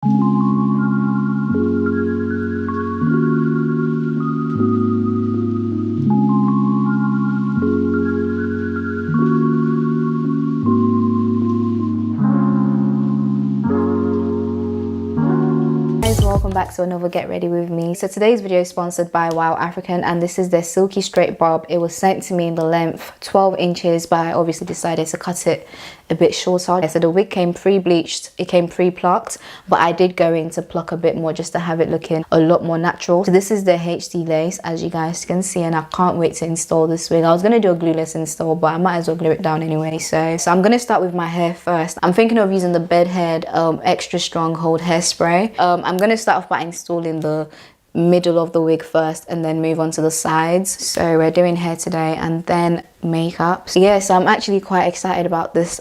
Welcome back to another Get Ready With Me. So today's video is sponsored by WowAfrican, and this is their Silky straight bob. It was sent to me in the length 12 inches, but I obviously decided to cut it a bit shorter. So the wig came pre-bleached, it came pre-plucked, but I did go in to pluck a bit more just to have it looking a lot more natural. So this is the HD Lace, as you guys can see, and I can't wait to install this wig. I was going to do a glueless install, but I might as well glue it down anyway. So I'm going to start with my hair first. I'm thinking of using the Bedhead extra strong hold hairspray. I'm going to start off by installing the middle of the wig first and then move on to the sides. So we're doing hair today and then makeup. So yeah, so I'm actually quite excited about this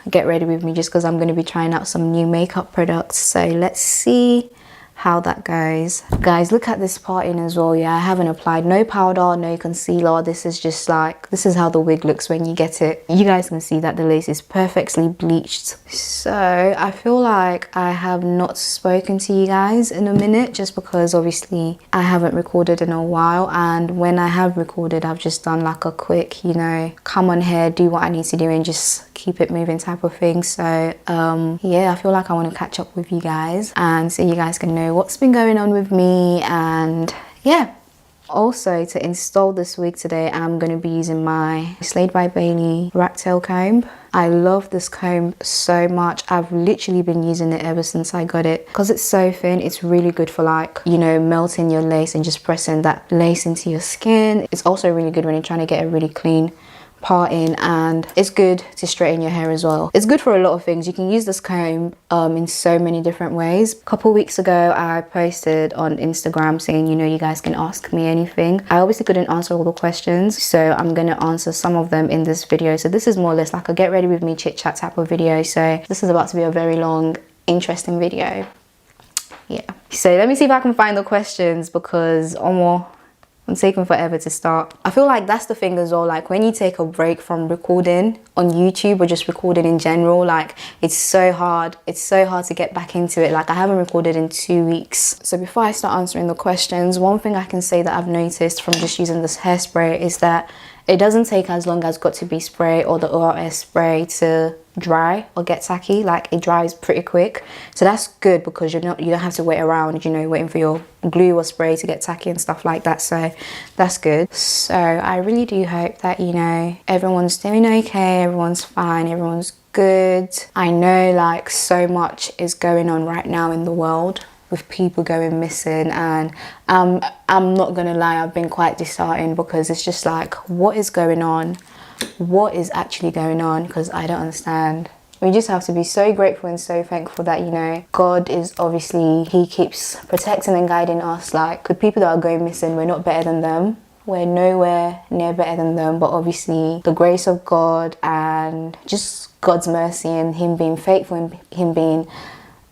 Get Ready With Me, just because I'm going to be trying out some new makeup products. So let's see how that goes. Guys, look at this parting as well. Yeah, I haven't applied no powder, no concealer. This is just like, this is how the wig looks when you get it. You guys can see that the lace is perfectly bleached. So I feel like I have not spoken to you guys in a minute, just because obviously I haven't recorded in a while, and when I have recorded, I've just done like a quick, you know, come on here, do what I need to do and just keep it moving type of thing. So yeah, I feel like I want to catch up with you guys and so you guys can know what's been going on with me. And yeah, also to install this wig today, I'm going to be using my Slade by Bailey rat tail comb. I love this comb so much. I've literally been using it ever since I got it because it's so thin. It's really good for, like, you know, melting your lace and just pressing that lace into your skin. It's also really good when you're trying to get a really clean parting, and it's good to straighten your hair as well. It's good for a lot of things. You can use this comb in so many different ways. A couple weeks ago I posted on Instagram saying, you know, you guys can ask me anything. I obviously couldn't answer all the questions, so I'm gonna answer some of them in this video. So this is more or less like a Get Ready With Me chit chat type of video. So this is about to be a very long, interesting video. Yeah, so let me see if I can find the questions, because I'm taking forever to start. I feel like that's the thing as well, like when you take a break from recording on YouTube or just recording in general, like it's so hard to get back into it. Like I haven't recorded in 2 weeks. So before I start answering the questions, one thing I can say that I've noticed from just using this hairspray is that it doesn't take as long as Got To Be spray or the ORS spray to dry or get tacky. Like it dries pretty quick, so that's good because you don't have to wait around, you know, waiting for your glue or spray to get tacky and stuff like that. So that's good. So I really do hope that, you know, everyone's doing okay, everyone's fine, everyone's good. I know like so much is going on right now in the world with people going missing, and I'm not gonna lie, I've been quite disheartened because it's just like, what is going on? What is actually going on? Because I don't understand. We just have to be so grateful and so thankful that, you know, God is obviously, he keeps protecting and guiding us. Like the people that are going missing, we're not better than them. We're nowhere near better than them, but obviously the grace of God and just God's mercy and him being faithful and him being,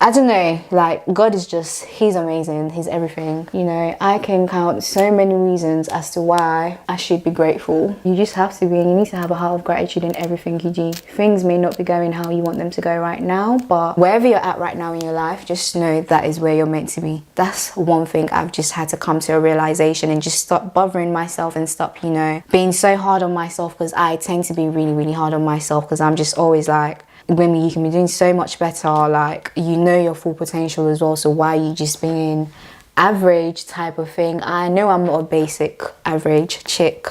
I don't know, like God is just, he's amazing, he's everything. You know, I can count so many reasons as to why I should be grateful. You just have to be, and you need to have a heart of gratitude in everything you do. Things may not be going how you want them to go right now, but wherever you're at right now in your life, just know that is where you're meant to be. That's one thing I've just had to come to a realization, and just stop bothering myself and stop, you know, being so hard on myself, because I tend to be really, really hard on myself, because I'm just always like, women, you can be doing so much better, like you know your full potential as well, so why are you just being average type of thing? I know I'm not a basic average chick,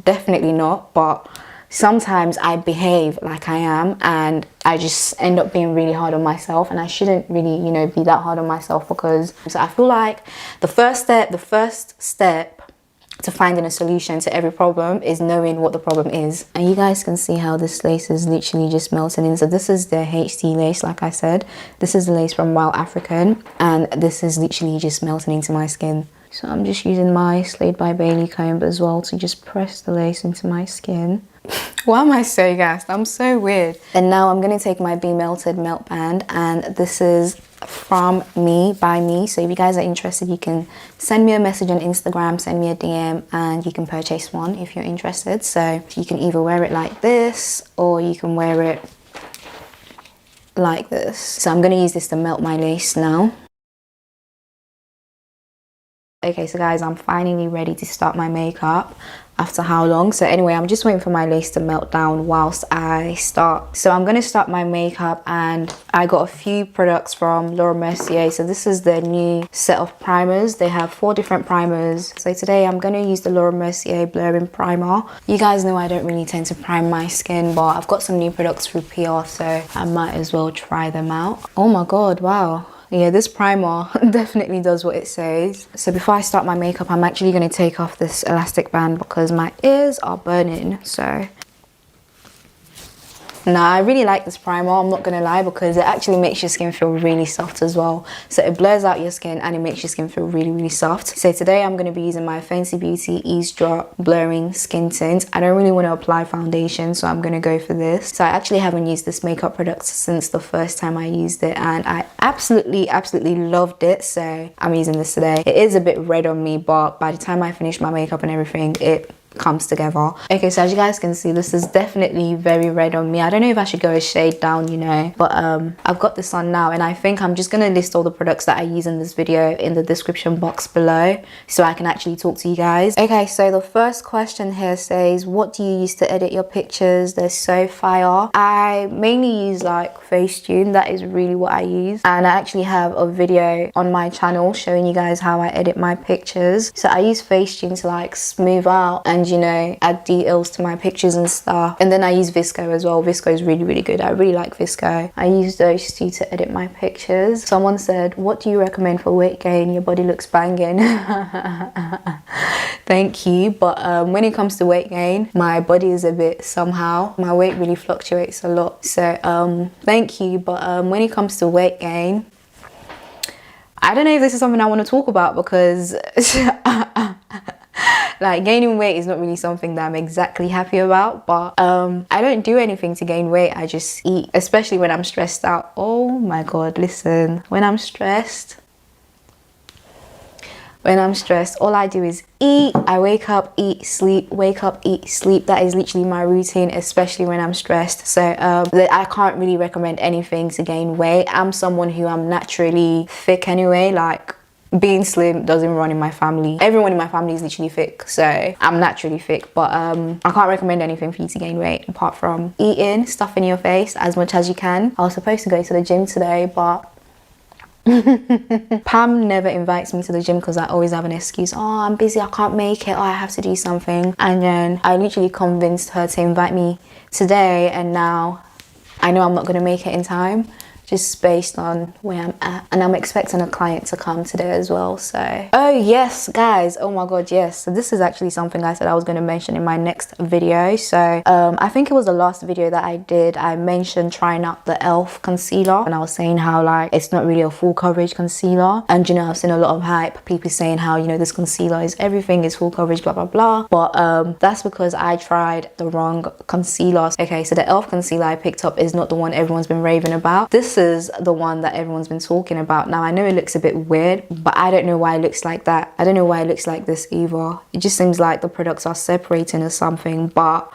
definitely not, but sometimes I behave like I am and I just end up being really hard on myself, and I shouldn't really, you know, be that hard on myself, because so I feel like the first step to finding a solution to every problem is knowing what the problem is. And you guys can see how this lace is literally just melting in. So this is the HD lace, like I said. This is the lace from WowAfrican, and this is literally just melting into my skin. So I'm just using my Slade by Bailey comb as well to just press the lace into my skin. Why am I so gassed? I'm so weird. And now I'm going to take my Be Melted melt band, and this is from Me by Me. So if you guys are interested, you can send me a message on Instagram, send me a DM, and you can purchase one if you're interested. So you can either wear it like this, or you can wear it like this. So I'm gonna use this to melt my lace now. Okay, so guys, I'm finally ready to start my makeup after how long? So anyway, I'm just waiting for my lace to melt down whilst I start. So I'm going to start my makeup, and I got a few products from Laura Mercier. So this is their new set of primers. They have 4 different primers. So today I'm going to use the Laura Mercier Blurring Primer. You guys know I don't really tend to prime my skin, but I've got some new products through PR, so I might as well try them out. Oh my god, wow. Yeah, this primer definitely does what it says. So before I start my makeup, I'm actually going to take off this elastic band because my ears are burning. So nah, I really like this primer, I'm not gonna lie, because it actually makes your skin feel really soft as well. So it blurs out your skin and it makes your skin feel really, really soft. So today I'm gonna be using my Fenty Beauty Ease Drop Blurring Skin Tint. I don't really want to apply foundation, so I'm gonna go for this. So I actually haven't used this makeup product since the first time I used it, and I absolutely loved it. So I'm using this today. It is a bit red on me, but by the time I finish my makeup and everything, it comes together. Okay, so as you guys can see, this is definitely very red on me. I don't know if I should go a shade down, you know, but I've got this on now, and I think I'm just gonna list all the products that I use in this video in the description box below so I can actually talk to you guys. Okay, so the first question here says, what do you use to edit your pictures? They're so fire. I mainly use like Facetune. That is really what I use, and I actually have a video on my channel showing you guys how I edit my pictures. So I use Facetune to like smooth out and, you know, add details to my pictures and stuff. And then I use Visco as well. Visco is really good. I really like Visco. I use those 2 to edit my pictures. Someone said, what do you recommend for weight gain? Your body looks banging. Thank you, but when it comes to weight gain, my body is a bit somehow. My weight really fluctuates a lot, so thank you, but when it comes to weight gain, I don't know if this is something I want to talk about, because like gaining weight is not really something that I'm exactly happy about, but I don't do anything to gain weight. I just eat, especially when I'm stressed out. Oh my god, listen, when I'm stressed, all I do is eat. I wake up, eat, sleep, wake up, eat, sleep. That is literally my routine, especially when I'm stressed. So I can't really recommend anything to gain weight. I'm someone who I'm naturally thick anyway. Like, being slim doesn't run in my family. Everyone in my family is literally thick, so I'm naturally thick. But I can't recommend anything for you to gain weight apart from eating stuff in your face as much as you can. I was supposed to go to the gym today, but Pam never invites me to the gym because I always have an excuse. Oh, I'm busy, I can't make it. Oh, I have to do something. And then I literally convinced her to invite me today, and now I know I'm not going to make it in time, just based on where I'm at. And I'm expecting a client to come today as well, so. Oh yes, guys, oh my god, yes. So this is actually something I said I was going to mention in my next video. So I think it was the last video that I did, I mentioned trying out the e.l.f. concealer, and I was saying how like it's not really a full coverage concealer. And you know, I've seen a lot of hype, people saying how, you know, this concealer is everything, is full coverage, blah blah blah. But that's because I tried the wrong concealer. Okay, so the e.l.f. concealer I picked up is not the one everyone's been raving about. This is the one that everyone's been talking about. Now I know it looks a bit weird, but I don't know why it looks like that. I don't know why it looks like this either. It just seems like the products are separating or something. But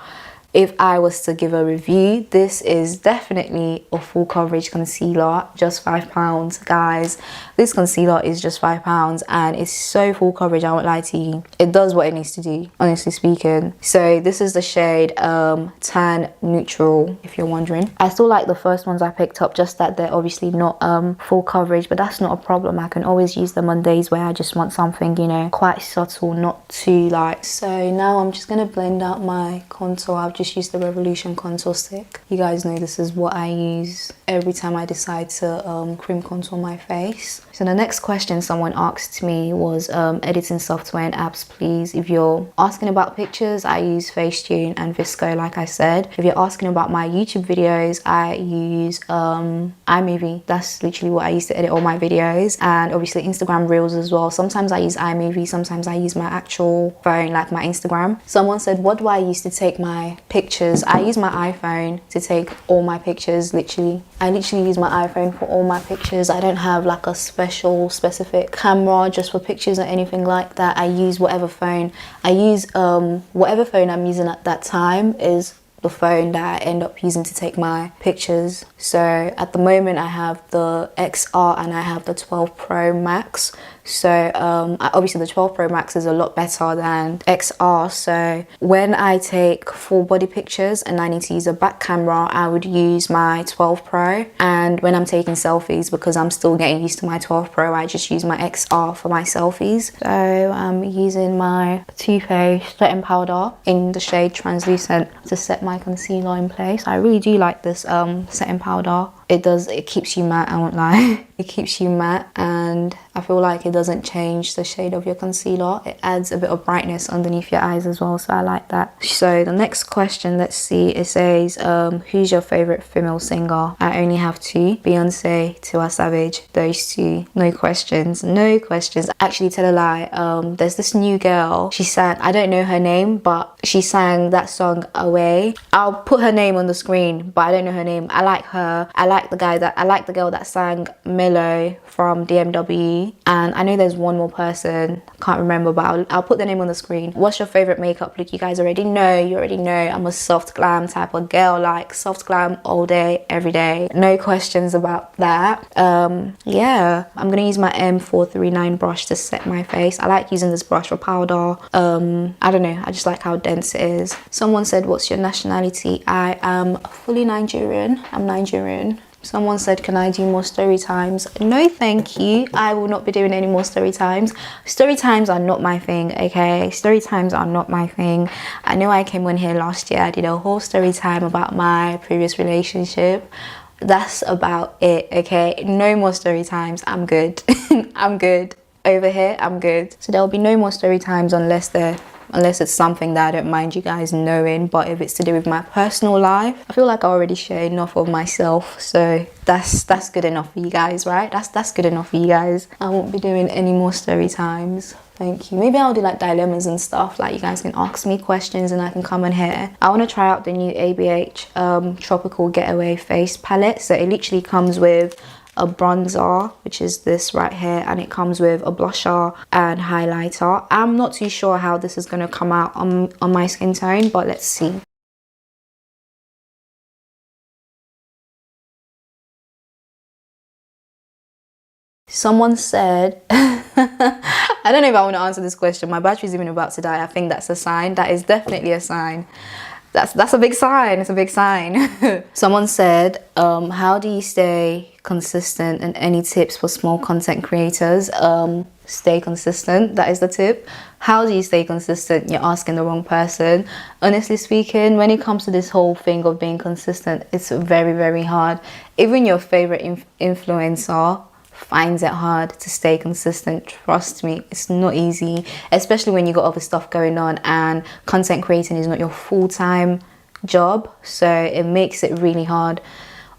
if I was to give a review, this is definitely a full coverage concealer, just £5, guys. This concealer is just £5 and it's so full coverage, I won't lie to you. It does what it needs to do, honestly speaking. So this is the shade Tan Neutral, if you're wondering. I still like the first ones I picked up, just that they're obviously not full coverage, but that's not a problem. I can always use them on days where I just want something, you know, quite subtle, not too light. So now I'm just gonna blend out my contour. I've just used the Revolution contour stick. You guys know this is what I use every time I decide to cream contour my face. So the next question someone asked me was editing software and apps, please. If you're asking about pictures, I use Facetune and Visco, like I said. If you're asking about my YouTube videos, I use iMovie. That's literally what I use to edit all my videos, and obviously Instagram Reels as well. Sometimes I use iMovie, sometimes I use my actual phone, like my Instagram. Someone said, what do I use to take my pictures? I use my iPhone to take all my pictures, literally. I literally use my iPhone for all my pictures. I don't have like a specific camera just for pictures or anything like that. I use whatever phone. I use whatever phone I'm using at that time is the phone that I end up using to take my pictures. So at the moment I have the XR and I have the 12 Pro Max. So obviously the 12 Pro Max is a lot better than XR. So when I take full body pictures and I need to use a back camera, I would use my 12 Pro. And when I'm taking selfies, because I'm still getting used to my 12 Pro, I just use my XR for my selfies. So I'm using my Too Faced setting powder in the shade Translucent to set my concealer in place. I really do like this setting powder. It keeps you matte, I won't lie. It keeps you matte, and I feel like it doesn't change the shade of your concealer. It adds a bit of brightness underneath your eyes as well, so I like that. So the next question, let's see, it says, who's your favorite female singer? I only have two, Beyonce, Tiwa Savage, those two, no questions, no questions. Actually, tell a lie, there's this new girl, she sang, I don't know her name, but she sang that song Away. I'll put her name on the screen, but I don't know her name. I like her. I like the girl that sang Mellow from DMW, and I know there's one more person, can't remember, but I'll put the name on the screen. What's your favorite makeup look? You guys already know, I'm a soft glam type of girl, like soft glam all day every day, no questions about that. Yeah, I'm gonna use my M439 brush to set my face. I like using this brush for powder. I don't know, I just like how dense it is. Someone said, what's your nationality? I am fully Nigerian. I'm Nigerian. Someone said, can I do more story times? No, thank you. I will not be doing any more story times. Story times are not my thing, okay? Story times are not my thing. I know I came on here last year. I did a whole story time about my previous relationship. That's about it, okay? No more story times. I'm good. I'm good. Over here, I'm good. So there'll be no more story times unless it's something that I don't mind you guys knowing. But if it's to do with my personal life, I feel like I already share enough of myself, so that's good enough for you guys, right? That's good enough for you guys. I won't be doing any more story times. Thank you. Maybe I'll do like dilemmas and stuff, like you guys can ask me questions and I can come on here. I want to try out the new ABH Tropical Getaway Face Palette. So it literally comes with a bronzer, which is this right here, and it comes with a blusher and highlighter. I'm not too sure how this is going to come out on my skin tone, but let's see. Someone said, I don't know if I want to answer this question. My battery's even about to die. I think that's a sign. That is definitely a sign. That's a big sign. It's a big sign. Someone said, how do you stay consistent, and any tips for small content creators? Stay consistent, that is the tip. How do you stay consistent? You're asking the wrong person. Honestly speaking, when it comes to this whole thing of being consistent, it's very, very hard. Even your favorite influencer finds it hard to stay consistent. Trust me, it's not easy, especially when you got other stuff going on and content creating is not your full-time job, so it makes it really hard.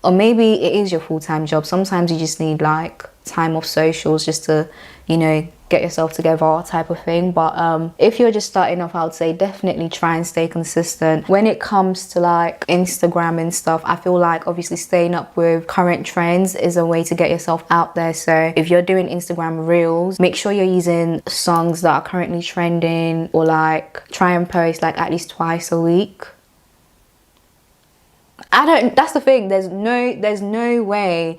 Or maybe it is your full-time job. Sometimes you just need like time off socials just to, you know, get yourself together type of thing. But if you're just starting off, I would say definitely try and stay consistent. When it comes to like Instagram and stuff, I feel like obviously staying up with current trends is a way to get yourself out there. So if you're doing Instagram reels, make sure you're using songs that are currently trending, or like try and post like at least twice a week. That's the thing, there's no way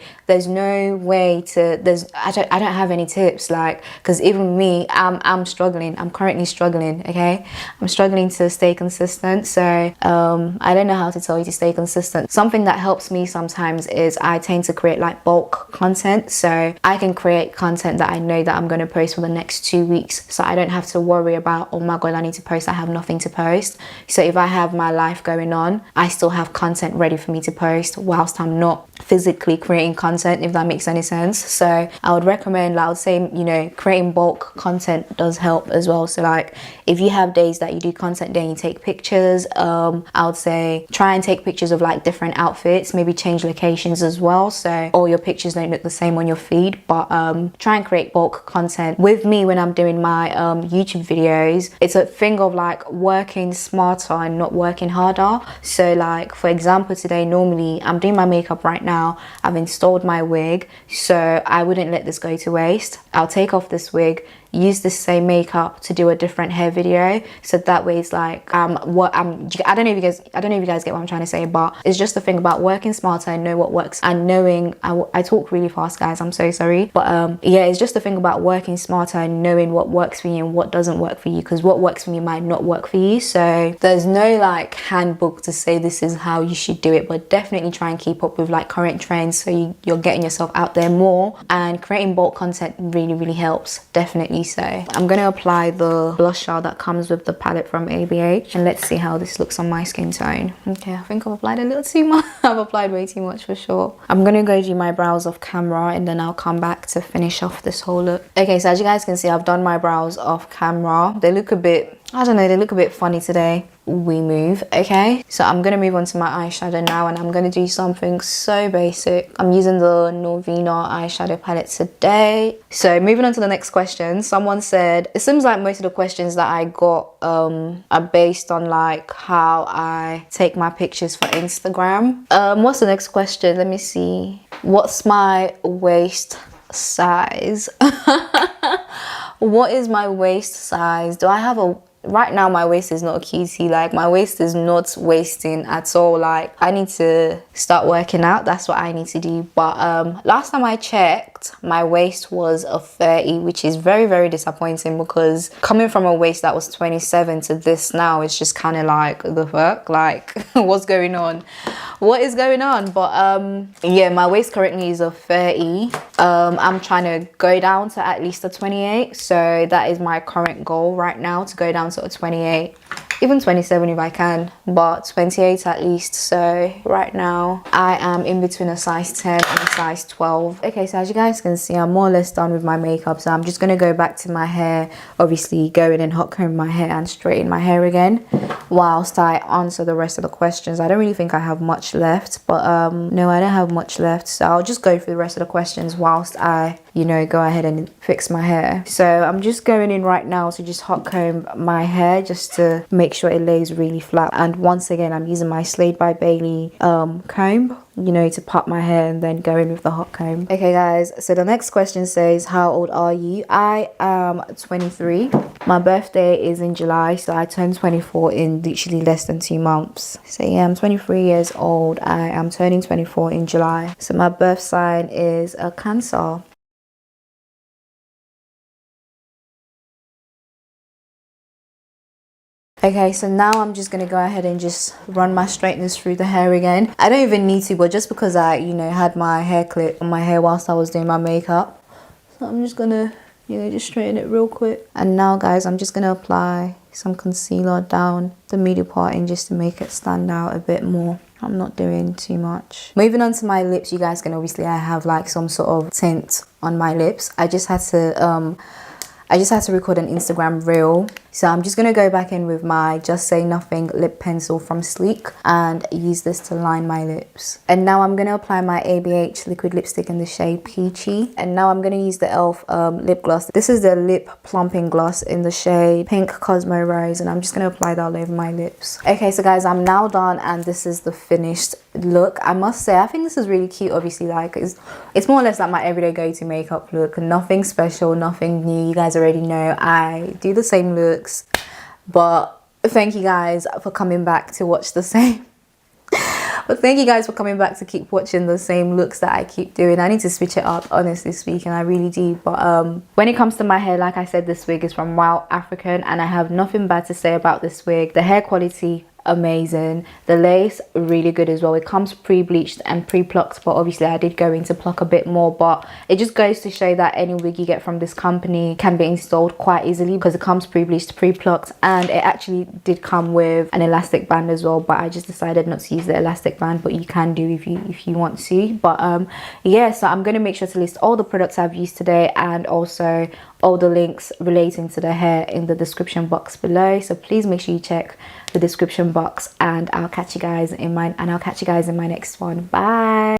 to, I don't have any tips, like, because even me, I'm struggling. I'm currently struggling, okay? I'm struggling to stay consistent. So I don't know how to tell you to stay consistent. Something that helps me sometimes is I tend to create like bulk content. So I can create content that I know that I'm going to post for the next 2 weeks, so I don't have to worry about, oh my god, I need to post, I have nothing to post. So if I have my life going on, I still have content ready for me to post whilst I'm not physically creating content, if that makes any sense. So I would recommend, like I would say, you know, creating bulk content does help as well. So like if you have days that you do content day and you take pictures, I would say try and take pictures of like different outfits, maybe change locations as well, so all your pictures don't look the same on your feed. But try and create bulk content. With me, when I'm doing my YouTube videos, it's a thing of like working smarter and not working harder. So like for example, today normally I'm doing my makeup right now, I've installed my wig, so I wouldn't let this go to waste. I'll take off this wig, use the same makeup to do a different hair video. So that way it's like I don't know if you guys get what I'm trying to say, but it's just the thing about working smarter and know what works, and knowing I talk really fast, guys, I'm so sorry, but yeah, it's just the thing about working smarter and knowing what works for you and what doesn't work for you, because what works for me might not work for you. So there's no like handbook to say this is how you should do it, but definitely try and keep up with like current trends, so you're getting yourself out there more, and creating bulk content really helps, definitely. So I'm going to apply the blusher that comes with the palette from ABH, and let's see how this looks on my skin tone. Okay, I think I've applied a little too much. I've applied way too much for sure. I'm gonna go do my brows off camera, and then I'll come back to finish off this whole look. Okay, so as you guys can see, I've done my brows off camera. They look a bit, I don't know, they look a bit funny today. We move. Okay, so I'm gonna move on to my eyeshadow now, and I'm gonna do something so basic. I'm using the Norvina eyeshadow palette today. So moving on to the next question. Someone said, it seems like most of the questions that I got are based on like how I take my pictures for Instagram. What's the next question? Let me see. What's my waist size? What is my waist size? Do I have a... Right now my waist is not a cutie. Like my waist is not wasting at all. Like I need to start working out. That's what I need to do. But last time I checked, my waist was a 30, which is very disappointing, because coming from a waist that was 27 to this now, it's just kind of like, the fuck, like what's going on, what is going on? But yeah, my waist currently is a 30. I'm trying to go down to at least a 28, so that is my current goal right now, to go down to a 28, even 27 if I can, but 28 at least. So right now I am in between a size 10 and a size 12. Okay, so as you guys can see, I'm more or less done with my makeup, so I'm just gonna go back to my hair, obviously go in and hot comb my hair and straighten my hair again whilst I answer the rest of the questions. I don't really think I have much left, but no, I don't have much left, so I'll just go through the rest of the questions whilst I, you know, go ahead and fix my hair. So I'm just going in right now to just hot comb my hair, just to make sure it lays really flat. And once again, I'm using my Slade by Bailey comb, you know, to pop my hair and then go in with the hot comb. Okay guys, so the next question says, how old are you? I am 23. My birthday is in July, so I turned 24 in literally less than 2 months. So yeah, I'm 23 years old. I am turning 24 in July. So my birth sign is a Cancer. Okay, so now I'm just gonna go ahead and just run my straighteners through the hair again. I don't even need to, but just because I, you know, had my hair clip on my hair whilst I was doing my makeup, so I'm just gonna, you know, just straighten it real quick. And now guys, I'm just gonna apply some concealer down the middle part, and just to make it stand out a bit more. I'm not doing too much. Moving on to my lips, you guys can obviously, I have like some sort of tint on my lips. I just had to record an Instagram reel, so I'm just gonna go back in with my Just Say Nothing lip pencil from Sleek and use this to line my lips. And now I'm gonna apply my ABH liquid lipstick in the shade Peachy, and now I'm gonna use the ELF lip gloss. This is the lip plumping gloss in the shade Pink Cosmo Rose, and I'm just gonna apply that all over my lips. Okay, so guys, I'm now done, and this is the finished look. I must say, I think this is really cute. Obviously, like it's more or less like my everyday go-to makeup look. Nothing special, nothing new. You guys already know I do the same looks, but thank you guys for coming back to watch the same but thank you guys for coming back to keep watching the same looks that I keep doing. I need to switch it up, honestly speaking, I really do. But when it comes to my hair, like I said, this wig is from WowAfrican, and I have nothing bad to say about this wig. The hair quality, amazing. The lace, really good as well. It comes pre-bleached and pre-plucked, but obviously I did go into pluck a bit more. But it just goes to show that any wig you get from this company can be installed quite easily, because it comes pre-bleached, pre-plucked, and it actually did come with an elastic band as well, but I just decided not to use the elastic band, but you can do if you want to. But yeah, so I'm going to make sure to list all the products I've used today, and also all the links relating to the hair in the description box below. So please make sure you check the description box, and I'll catch you guys in my next one. Bye.